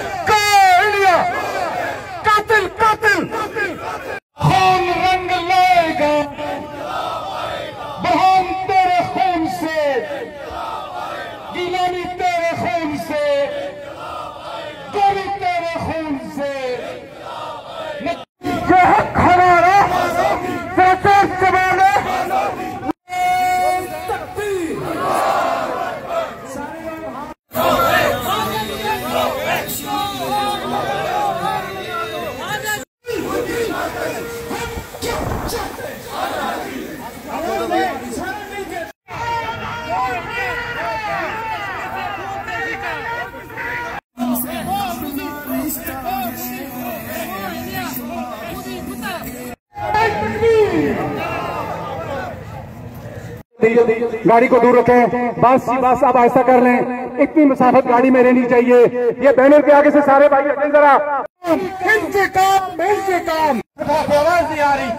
India कातिल कातिल खून रंग लाएगा बहन तेरे खून से गिलानी तेरे खून से गोली तेरे खून से ये हक हमारा सरकार जमाना गाड़ी को दूर रखें, बस बस आप ऐसा कर लें, इतनी मुसाफत गाड़ी में रहनी चाहिए। ये बैनर के आगे से सारे भाई हटें जरा। इनसे काम आवाज नहीं आ रही।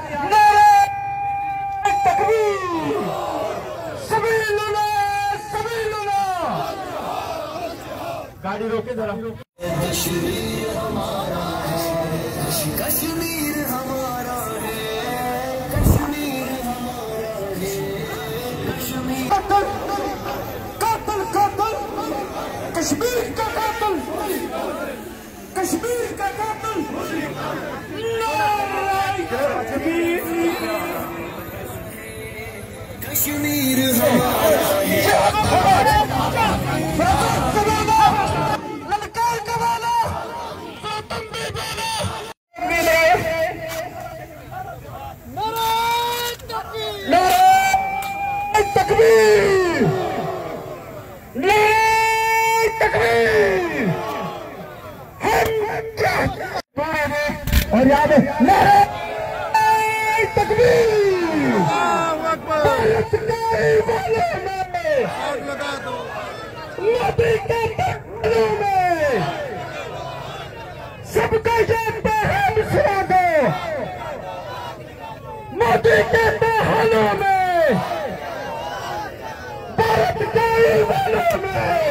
तकबीर सबीलुल्लाह गाड़ी रोके जरा। कश्मीर हमारा है, कश्मीर हमारा है, कश्मीर हमारा है, कश्मीर कातिल कातिल कातिल कश्मीर का कातिल कश्मीर का कातिल कश्मीर हमारा है। ललकार का वाला तुम भी बोलो। नारे तकबीर नारे तकबीर हम क्या और याद नारे तकबीर भारत के वालों में लगा दो मोदी के पहलू में सबका जानता है मिश्रा दो मोदी के पहलू में भारत के वालों में